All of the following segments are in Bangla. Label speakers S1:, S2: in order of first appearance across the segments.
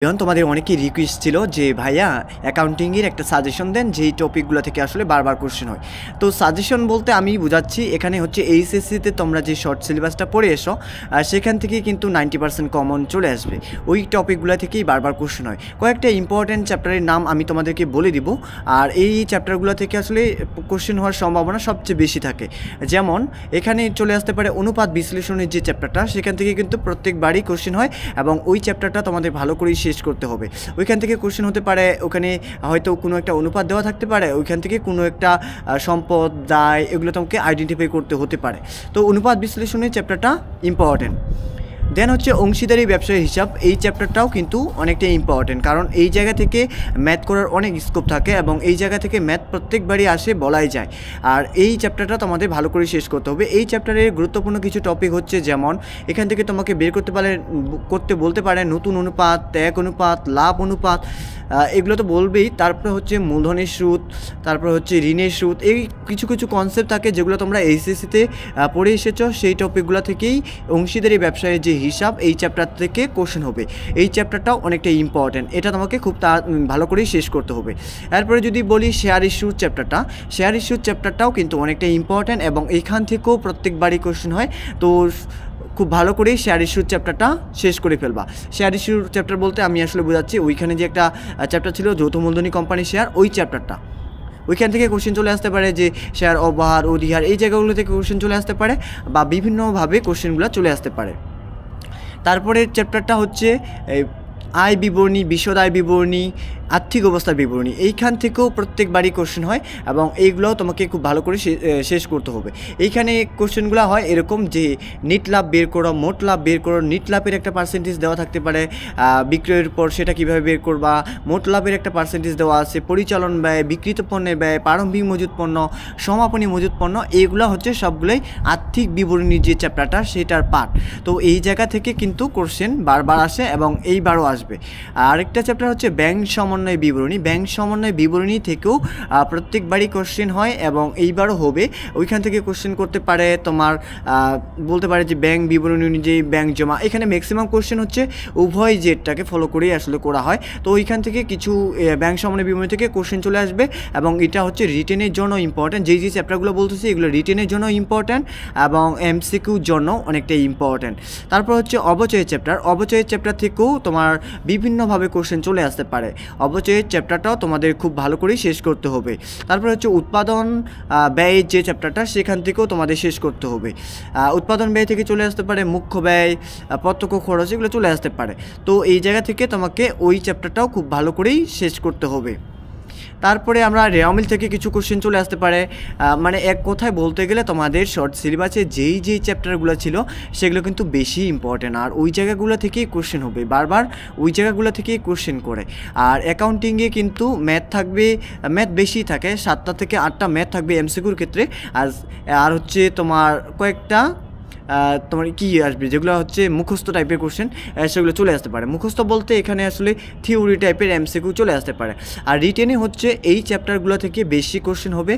S1: এখন তোমাদের অনেকেই রিকোয়েস্ট ছিল যে ভাইয়া অ্যাকাউন্টিংয়ের একটা সাজেশন দেন যেই টপিকগুলো থেকে আসলে বারবার কোশ্চেন হয়। তো সাজেশন বলতে আমি বোঝাচ্ছি এখানে হচ্ছে এইচএসসিতে তোমরা যে শর্ট সিলেবাসটা পড়ে এসো সেখান থেকে কিন্তু 90% কমন চলে আসবে, ওই টপিকগুলো থেকেই বারবার কোশ্চেন হয়। কয়েকটা ইম্পর্ট্যান্ট চ্যাপ্টারের নাম আমি তোমাদেরকে বলে দিব, আর এই চ্যাপ্টারগুলো থেকে আসলে কোশ্চেন হওয়ার সম্ভাবনা সবচেয়ে বেশি থাকে। যেমন এখানে চলে আসতে পারে অনুপাত বিশ্লেষণের যে চ্যাপ্টারটা, সেখান থেকে কিন্তু প্রত্যেকবারই কোশ্চেন হয় এবং ওই চ্যাপ্টারটা তোমাদের ভালো করেই শেষ করতে হবে। ওইখান থেকে কোশ্চেন হতে পারে, ওখানে হয়তো কোনো একটা অনুপাত দেওয়া থাকতে পারে, ওইখান থেকে কোনো একটা সম্পদ দায় এগুলো তোমাকে আইডেন্টিফাই করতে হতে পারে। তো অনুপাত বিশ্লেষণের চ্যাপ্টারটা ইম্পর্টেন্ট। দেন হচ্ছে অংশীদারি ব্যবসায়ী হিসাব, এই চ্যাপ্টারটাও কিন্তু অনেকটাই ইম্পর্টেন্ট, কারণ এই জায়গা থেকে ম্যাথ করার অনেক স্কোপ থাকে এবং এই জায়গা থেকে ম্যাথ প্রত্যেকবারই আসে বলাই যায়। আর এই চ্যাপ্টারটা তোমাদের ভালো করে শেষ করতে হবে। এই চ্যাপ্টারের গুরুত্বপূর্ণ কিছু টপিক হচ্ছে, যেমন এখান থেকে তোমাকে বের করতে বলতে পারে নতুন অনুপাত, ত্যাগ অনুপাত, লাভ অনুপাত, এগুলো তো বলবেই। তারপরে হচ্ছে মূলধনের সুদ, তারপর হচ্ছে ঋণের সুদ, এই কিছু কিছু কনসেপ্ট থাকে যেগুলো তোমরা এইচএসসিতে পড়ে এসেছো, সেই টপিকগুলো থেকেই অংশীদারি ব্যবসায়ের যে হিসাব, এই চ্যাপ্টার থেকে কোশ্চেন হবে। এই চ্যাপ্টারটাও অনেকটা ইম্পর্টেন্ট, এটা তোমাকে খুব ভালো করেই শেষ করতে হবে। এরপরে যদি বলি শেয়ার ইস্যুর চ্যাপ্টারটা, শেয়ার ইস্যুর চ্যাপ্টারটাও কিন্তু অনেকটা ইম্পর্টেন্ট এবং এইখান থেকেও প্রত্যেকবারই কোশ্চেন হয়। তো খুব ভালো করেই শেয়ার ইস্যুর চ্যাপ্টারটা শেষ করে ফেলবা। শেয়ার ইস্যুর চ্যাপ্টার বলতে আমি আসলে বোঝাচ্ছি, ওইখানে যে একটা চ্যাপ্টার ছিল যৌথ মূলধনী কোম্পানি শেয়ার, ওই চ্যাপ্টারটা, ওইখান থেকে কোশ্চেন চলে আসতে পারে যে শেয়ার অবহার, অধিহার, এই জায়গাগুলো থেকে কোশ্চেন চলে আসতে পারে বা বিভিন্নভাবে কোশ্চেনগুলো চলে আসতে পারে। তারপরের চ্যাপ্টারটা হচ্ছে আয় বিবরণী, বিশদ আয় বিবরণী, আর্থিক অবস্থার বিবরণী, এইখান থেকেও প্রত্যেকবারই কোশ্চেন হয় এবং এইগুলোও তোমাকে খুব ভালো করে শেষ করতে হবে। এইখানে কোশ্চেনগুলো হয় এরকম যে নিট লাভ বের করো, মোট লাভ বের করো, নিট লাভের একটা পার্সেন্টেজ দেওয়া থাকতে পারে, বিক্রয়ের পর সেটা কীভাবে বের করবা, মোট লাভের একটা পার্সেন্টেজ দেওয়া আছে, পরিচালন ব্যয়, বিক্রিত পণ্যের ব্যয়, প্রারম্ভিক মজুত পণ্য, সমাপনী মজুত পণ্য, এইগুলো হচ্ছে সবগুলোই আর্থিক বিবরণীর যে চ্যাপ্টারটা সেটার পার্ট। তো এই জায়গা থেকে কিন্তু কোশ্চেন বারবার আসে এবং এইবারও আসবে। আরেকটা চ্যাপ্টার হচ্ছে ব্যাংক সমন্বয় বিবরণী, ব্যাংক সমন্বয় বিবরণী থেকেও প্রত্যেকবারই কোশ্চেন হয় এবং এইবারও হবে। ওইখান থেকে কোশ্চেন করতে পারে তোমার, বলতে পারে যে ব্যাংক বিবরণী অনুযায়ী ব্যাংক জমা, এখানে ম্যাক্সিমাম কোশ্চেন হচ্ছে উভয় জেটটাকে ফলো করেই আসলে করা হয়। তো ওইখান থেকে কিছু ব্যাংক সমন্বয় বিবরণী থেকে কোশ্চেন চলে আসবে এবং এটা হচ্ছে রিটেনের জন্য ইম্পর্ট্যান্ট। যেই যে চ্যাপ্টারগুলো বলতেছি এগুলো রিটেনের জন্য ইম্পর্ট্যান্ট এবং এমসিকিউর জন্য অনেকটাই ইম্পর্ট্যান্ট। তারপর হচ্ছে অবচয়ের চ্যাপ্টার, অবচয়ের চ্যাপ্টার থেকেও তোমার বিভিন্নভাবে কোশ্চেন চলে আসতে পারে। অবচয়ের চ্যাপ্টারটাও তোমাদের খুব ভালো করেই শেষ করতে হবে। তারপর হচ্ছে উৎপাদন ব্যয়ের যে চ্যাপ্টারটা, সেখান থেকেও তোমাদের শেষ করতে হবে। উৎপাদন ব্যয় থেকে চলে আসতে পারে মুখ্য ব্যয়, প্রত্যক্ষ খরচ, এগুলো চলে আসতে পারে। তো এই জায়গা থেকে তোমাকে ওই চ্যাপ্টারটাও খুব ভালো করেই শেষ করতে হবে। তারপরে আমরা রেওয়ামিল থেকে কিছু কোশ্চেন চলে আসতে পারে। মানে এক কথায় বলতে গেলে তোমাদের শর্ট সিলেবাসে যেই চ্যাপ্টারগুলো ছিল সেগুলো কিন্তু বেশি ইম্পর্টেন্ট, আর ওই জায়গাগুলো থেকেই কোশ্চেন হবে, বারবার ওই জায়গাগুলো থেকেই কোশ্চেন করে। আর অ্যাকাউন্টিংয়ে কিন্তু ম্যাথ থাকবে, ম্যাথ বেশি থাকে, 7টা থেকে 8টা ম্যাথ থাকবে এমসিকিউর ক্ষেত্রে। আর হচ্ছে তোমার কয়েকটা তোমার কি আসবে যেগুলো হচ্ছে মুখস্থ টাইপের কোশ্চেন, সেগুলো চলে আসতে পারে। মুখস্থ বলতে এখানে আসলে থিওরি টাইপের এমসিকিউ চলে আসতে পারে। আর রিটেনে হচ্ছে এই চ্যাপ্টারগুলো থেকে বেশি কোশ্চেন হবে,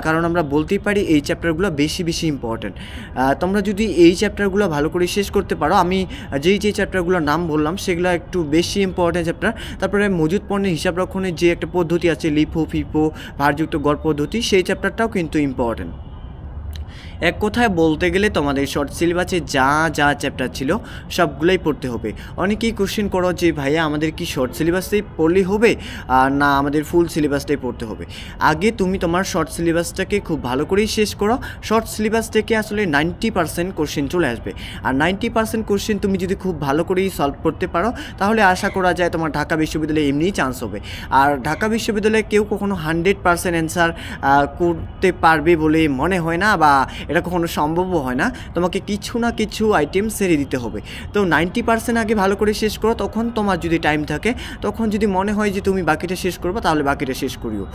S1: কারণ আমরা বলতেই পারি এই চ্যাপ্টারগুলো বেশি ইম্পর্টেন্ট। তোমরা যদি এই চ্যাপ্টারগুলো ভালো করে শেষ করতে পারো, আমি যেই চ্যাপ্টারগুলোর নাম বললাম সেগুলো একটু বেশি ইম্পর্টেন্ট চ্যাপ্টার। তারপরে মজুত পণ্যের হিসাব রক্ষণের যে একটা পদ্ধতি আছে, লিফো, ফিফো, ভারযুক্ত গড় পদ্ধতি, সেই চ্যাপ্টারটাও কিন্তু ইম্পর্টেন্ট। এক কথায় বলতে গেলে তোমাদের শর্ট সিলেবাসে যা চ্যাপ্টার ছিল সবগুলোই পড়তে হবে। অনেকেই কোশ্চেন করো যে ভাইয়া আমাদের কি শর্ট সিলেবাসটাই পড়লেই হবে না আমাদের ফুল সিলেবাসটাই পড়তে হবে? আগে তুমি তোমার শর্ট সিলেবাসটাকে খুব ভালো করেই শেষ করো। শর্ট সিলেবাস থেকে আসলে 90% কোশ্চেন চলে আসবে, আর 90% কোশ্চেন তুমি যদি খুব ভালো করেই সলভ করতে পারো তাহলে আশা করা যায় তোমার ঢাকা বিশ্ববিদ্যালয়ে এমনিই চান্স হবে। আর ঢাকা বিশ্ববিদ্যালয়ে কেউ কখনো 100% অ্যান্সার করতে পারবে বলে মনে হয় না, বা এটা কখনো সম্ভবও হয় না। তোমাকে কিছু না কিছু আইটেম ছেড়ে দিতে হবে। তো 90% আগে ভালো করে শেষ করো, তখন তোমার যদি টাইম থাকে, তখন যদি মনে হয় যে তুমি বাকিটা শেষ করবা তাহলে বাকিটা শেষ করিও।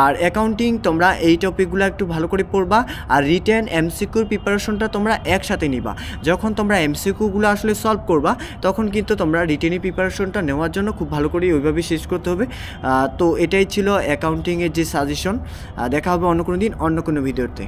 S1: আর অ্যাকাউন্টিং তোমরা এই টপিকগুলো একটু ভালো করে পড়বা, আর রিটেন এমসিকিউর প্রিপারেশনটা তোমরা একসাথে নিবা। যখন তোমরা এমসিকিউগুলো আসলে সলভ করবা তখন কিন্তু তোমরা রিটেনের প্রিপারেশনটা নেওয়ার জন্য খুব ভালো করে ওইভাবে শেষ করতে হবে। তো এটাই ছিল অ্যাকাউন্টিংয়ের যে সাজেশন। দেখা হবে অন্য কোনো দিন অন্য কোনো ভিডিওতে।